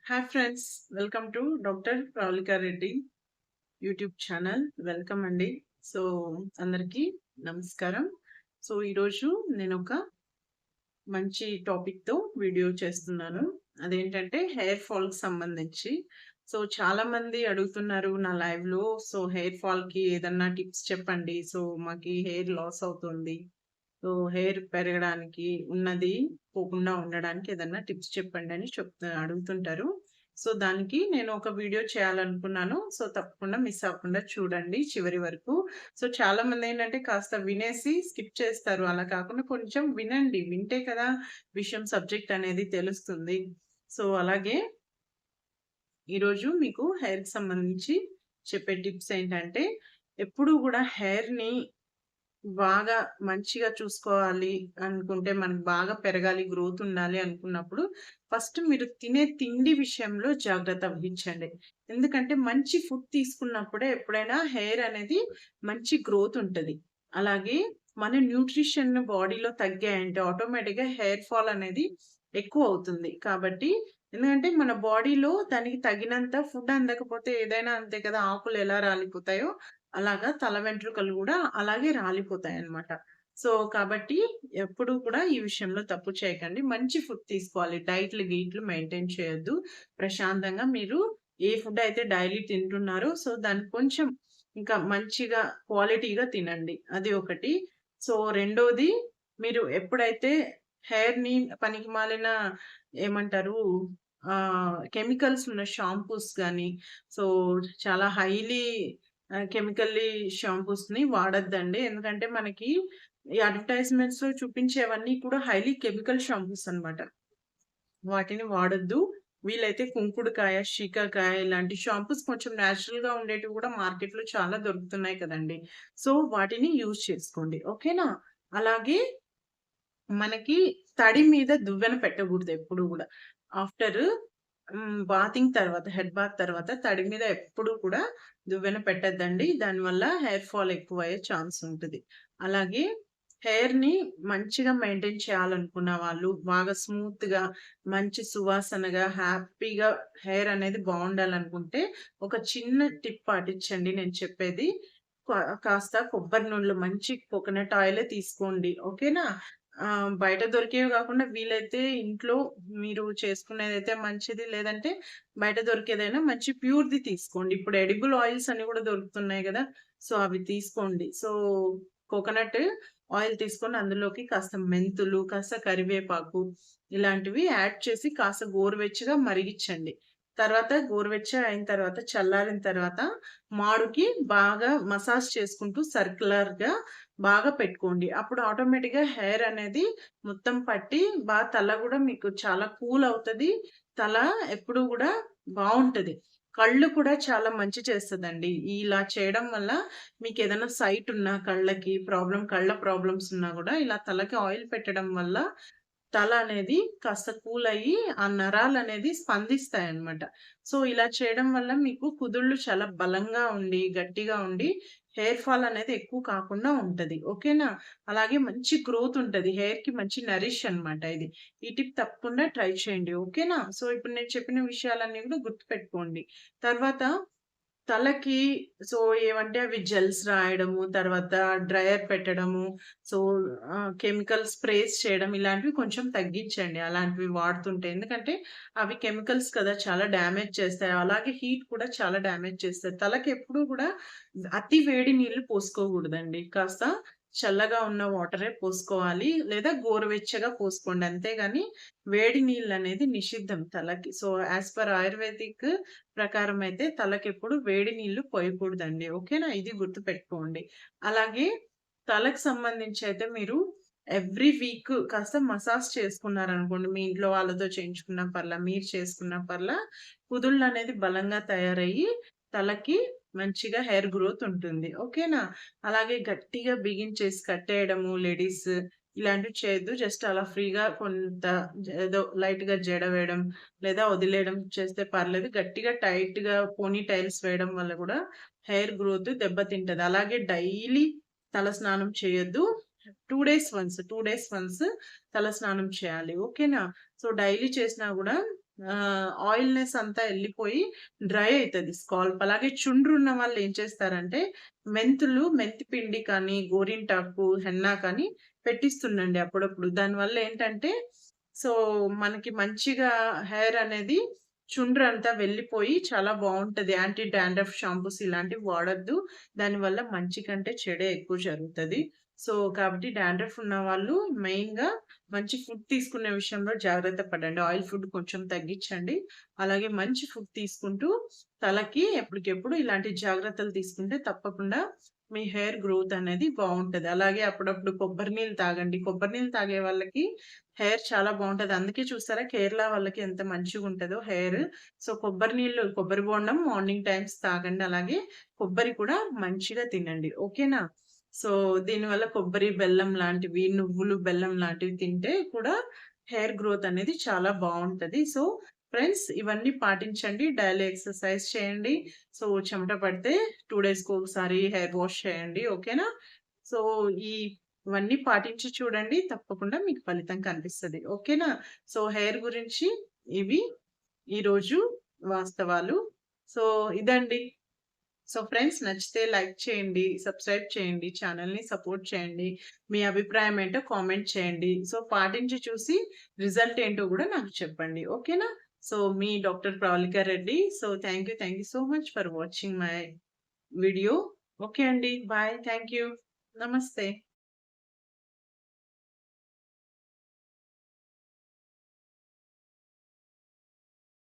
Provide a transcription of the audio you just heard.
Hi friends, welcome to doctor Pravalika Reddy YouTube channel. Welcome అండి. So అందరికీ నమస్కారం. సో ఈరోజు నేను ఒక మంచి టాపిక్తో వీడియో చేస్తున్నాను. అదేంటంటే హెయిర్ ఫాల్కి సంబంధించి. సో చాలా మంది అడుగుతున్నారు నా లైవ్లో, సో హెయిర్ ఫాల్కి ఏదన్నా టిప్స్ చెప్పండి. సో మాకి హెయిర్ లాస్ అవుతుంది, సో హెయిర్ పెరగడానికి ఉన్నది పోకుండా ఉండడానికి ఏదన్నా టిప్స్ చెప్పండి అని అడుగుతుంటారు. సో దానికి నేను ఒక వీడియో చేయాలనుకున్నాను. సో తప్పకుండా మిస్ అవ్వకుండా చూడండి చివరి వరకు. సో చాలా మంది ఏంటంటే కాస్త వినేసి స్కిప్ చేస్తారు. అలా కాకుండా కొంచెం వినండి. వింటే కదా విషయం సబ్జెక్ట్ అనేది తెలుస్తుంది. సో అలాగే ఈరోజు మీకు హెయిర్‌కి సంబంధించి చెప్పే టిప్స్ ఏంటంటే, ఎప్పుడూ గూడా హెయిర్‌ని బాగా మంచిగా చూసుకోవాలి అనుకుంటే, మనకు బాగా పెరగాలి, గ్రోత్ ఉండాలి అనుకున్నప్పుడు, ఫస్ట్ మీరు తినే తిండి విషయంలో జాగ్రత్త వహించండి. ఎందుకంటే, మంచి ఫుడ్ తీసుకున్నప్పుడే ఎప్పుడైనా హెయిర్ అనేది మంచి గ్రోత్ ఉంటది. అలాగే మన న్యూట్రిషన్ బాడీలో తగ్గాయంటే ఆటోమేటిక్‌గా హెయిర్ ఫాల్ అనేది ఎక్కువవుతుంది. కాబట్టి ఎందుకంటే, మన బాడీలో దానికి తగినంత ఫుడ్ అందకపోతే ఏదైనా అంతే కదా! ఆకులు ఎలా రాలిపోతాయో అలాగా తల వెంట్రుకలు గూడా అలాగే రాలిపోతాయన్నమాట. సో, కాబట్టి ఎప్పుడూ కూడా ఈ విషయంలో తప్పు చేయకండి. మంచి ఫుడ్ తీసుకోవాలి. డైట్‌లు, గీట్లు మెయింటైన్ చేయొద్దు. ప్రశాంతంగా మీరు ఏ ఫుడ్ అయితే డైలీ తింటున్నారో సో, దాన్ని కొంచెం ఇంకా మంచిగా క్వాలిటీగా తినండి. అది ఒకటి. సో, రెండోది మీరు ఎప్పుడైతే హెయిర్‌ని పనికిమాలిన ఏమంటారు కెమికల్స్ ఉన్న షాంపూస్ గానీ, సో, చాలా హైలీ కెమికల్లీ షాంపూస్‌ని వాడొద్దండి. ఎందుకంటే మనకి ఈ అడ్వర్‌టైజ్‌మెంట్స్‌లో చూపించేవన్నీ కూడా హైలీ కెమికల్ షాంపూస్ అన్నమాట. వాటిని వాడొద్దు. వీలైతే కుంకుడుకాయ, శీకాకాయ ఇలాంటి షాంపూస్ కొంచెం నేచురల్‌గా ఉండేటివి కూడా మార్కెట్‌లో చాలా దొరుకుతున్నాయి కదండీ! సో, వాటిని యూజ్ చేసుకోండి. ఓకేనా? అలాగే మనకి తడి మీద దువ్వెన పెట్టకూడదు ఎప్పుడు గూడా. ఆఫ్టర్ బాతింగ్ తర్వాత, హెడ్ బాత్ తర్వాత తడి మీద ఎప్పుడు కూడా దువ్వెన పెట్టొద్దండి. దానివల్ల హెయిర్ ఫాల్ ఎక్కువయ్యే ఛాన్స్ ఉంటది. అలాగే హెయిర్‌ని మంచిగా మెయింటైన్ చేయాలనుకున్న వాళ్ళు, బాగా స్మూత్‌గా, మంచి సువాసనగా, హ్యాపీగా హెయిర్ అనేది బావుండాలనుకుంటే, ఒక చిన్న టిప్ పాటించండి నేను చెప్పేది. కాస్త కొబ్బరి నూనెలో మంచి కోకోనట్ ఆయిలే తీసుకోండి. ఓకేనా? బయట దొరికేవి గాకుండా వీలైతే ఇంట్లో మీరు చేసుకునేదైతే మంచిది. లేదంటే బయట దొరికేదైనా మంచి ప్యూర్‌ది తీసుకోండి. ఇప్పుడు ఎడిబుల్ ఆయిల్స్ అని గూడా దొరుకుతున్నాయి గదా! సో, అవి తీసుకోండి. సో, కోకోనట్ ఆయిల్ తీసుకొని అందులోకి కాస్త మెంతులు, కాస్త కరివేపాకు ఇలాంటివి యాడ్ చేసి కాస్త గోరువెచ్చగా మరిగిచ్చండి. తర్వాత గోరువెచ్చగా అయిన తర్వాత చల్లారిన తర్వాత మాడుకి బాగా మసాజ్ చేసుకుంటూ సర్క్యులర్‌గా బాగా పెట్టుకోండి. అప్పుడు ఆటోమేటిక్‌గా హెయిర్ అనేది మొత్తం పట్టి తల గూడా మీకు చాలా కూల్ అవుతది. తల ఎప్పుడూ గూడా బావుంటది. కళ్ళు కూడా చాలా మంచి చేస్తదండి. ఇలా చేయడం వల్ల మీకేదైనా సైట్ ఉన్నా కళ్ళకి కళ్ళ ప్రాబ్లమ్స్ ఉన్నా గూడా ఇలా తలకి ఆయిల్ పెట్టడం వల్ల తల అనేది కాస్త కూల్ అయ్యి, ఆ నరాలనేది స్పందిస్తాయన్నమాట. సో, ఇలా చేయడం వల్ల మీకు కుదుళ్ళు చాలా బలంగా ఉండి, గట్టిగా ఉండి, హెయిర్ ఫాల్ అనేది ఎక్కువ కాకుండా ఉంటది. ఓకేనా? అలాగే మంచి గ్రోత్ ఉంటది. హెయిర్‌కి మంచి నరిష్ అన్నమాట ఇది. ఈ టిప్ తప్పకుండా ట్రై చేయండి. ఓకేనా? సో, ఇప్పుడు నేను చెప్పిన విషయాలన్నీ కూడా గుర్తుపెట్టుకోండి. తర్వాత తలకి సో, ఏవంటే అవి జెల్స్ రాయడము, తర్వాత డ్రైయర్ పెట్టడము, సో, కెమికల్ స్ప్రేస్ చేయడం ఇలాంటివి కొంచెం తగ్గించండి. అలాంటివి వాడుతుంటే. ఎందుకంటే అవి కెమికల్స్ కదా! చాలా డ్యామేజ్ చేస్తాయి. అలాగే హీట్ కూడా చాలా డ్యామేజ్ చేస్తాయి. తలకి ఎప్పుడూ కూడా అతి వేడి నీళ్లు పోసుకోకూడదండి. కాస్త చల్లగా ఉన్న వాటరే పోసుకోవాలి. లేదా గోరువెచ్చగా పోసుకోండి. అంతేగాని వేడి నీళ్ళనేది నిషిద్ధం తలకి. సో, యాస్ పర్ ఆయుర్వేదిక్ ప్రకారం అయితే తలకెప్పుడు వేడి నీళ్లు పోయకూడదండి. ఓకేనా? ఇది గుర్తుపెట్టుకోండి. అలాగే తలకు సంబంధించి అయితే మీరు ఎవ్రీ వీక్ కాస్త మసాజ్ చేసుకున్నారనుకోండి. మీ ఇంట్లో వాళ్ళతో చేయించుకున్నా పర్లా, మీరు చేసుకున్నా పర్లా, కుదుళ్ళనేది బలంగా తయారయ్యి తలకి మంచిగా హెయిర్ గ్రోత్ ఉంటుంది. ఓకేనా? అలాగే గట్టిగా బిగించేసి కట్టేయడము లేడీస్ ఇలాంటివి చేయొద్దు. జస్ట్ అలా ఫ్రీగా కొంత ఏదో లైట్‌గా జడ వేయడం లేదా వదిలేయడం చేస్తే పర్లేదు. గట్టిగా టైట్‌గా పోనీ టైల్స్ వేయడం వల్ల గూడా హెయిర్ గ్రోత్ దెబ్బతింటది. అలాగే డైలీ తలస్నానం చేయొద్దు. 2 డేస్ వన్స్ తలస్నానం చేయాలి. ఓకేనా? సో, డైలీ చేసినా గూడా ఆయిల్‌నెస్ అంతా ఎళ్ళిపోయి డ్రై అయితది స్కాల్ప్. అలాగే చుండ్రున్న వాళ్ళు ఏం చేస్తారంటే, మెంతి పిండి కానీ, గోరింటాకు, హెన్నా కానీ పెట్టిస్తుండండి అప్పుడప్పుడు. దానివల్ల ఏంటంటే, సో, మనకి మంచిగా హెయిర్ అనేది చుండ్రంతా వెళ్ళిపోయి చాలా బావుంటది. యాంటీ డాండ్రఫ్ షాంపూస్ ఇలాంటివి వాడొద్దు. దానివల్ల మంచి కంటే చెడే ఎక్కువ జరుగుతది. సో, కాబట్టి డాండ్రఫ్ ఉన్నవాళ్ళు మెయిన్‌గా మంచి ఫుడ్ తీసుకునే విషయంలో జాగ్రత్త పడండి. ఆయిల్ ఫుడ్ కొంచెం తగ్గించండి. అలాగే మంచి ఫుడ్ తీసుకుంటూ తలకి ఎప్పటికెప్పుడు ఇలాంటి జాగ్రత్తలు తీసుకుంటే తప్పకుండా మీ హెయిర్ గ్రోత్ అనేది బావుంటది. అలాగే అప్పుడప్పుడు కొబ్బరి నీళ్ళు తాగండి. కొబ్బరి నీళ్ళు తాగే వాళ్ళకి హెయిర్ చాలా బావుంటది. అందుకే చూసారా కేరళ వాళ్ళకి ఎంత మంచిగుంటదో హెయిర్. సో, కొబ్బరి బోండం మార్నింగ్ టైమ్స్ తాగండి. అలాగే కొబ్బరి కూడా మంచిగా తినండి. ఓకేనా? సో, దీనివల్ల కొబ్బరి, బెల్లం లాంటివి, నువ్వులు, బెల్లం లాంటివి తింటే కూడా హెయిర్ గ్రోత్ అనేది చాలా బావుంటది. సో, ఫ్రెండ్స్ ఇవన్నీ పాటించండి. డైలీ ఎక్సర్‌సైజ్ చేయండి. సో, చెమట పడితే 2 డేస్‌కొకసారి హెయిర్ వాష్ చేయండి. ఓకేనా? సో, ఈ ఇవన్నీ పాటించి చూడండి. తప్పకుండా మీకు ఫలితం కనిపిస్తది. ఓకేనా? సో, హెయిర్ గురించి ఇవి ఈరోజు వాస్తవాలు. సో, ఇదండి. సో ఫ్రెండ్స్ నచ్చితే లైక్ చేయండి, సబ్స్క్రైబ్ చేయండి, ఛానెల్‌ని సపోర్ట్ చేయండి. మీ అభిప్రాయం ఏంటో కామెంట్ చేయండి. సో పాటించి చూసి రిజల్ట్ ఏంటో గూడా నాకు చెప్పండి. ఓకేనా? సో మీ doctor Pravalika Reddy. So thank you so much for watching my video. Okay అండి. బాయ్. Thank you. నమస్తే.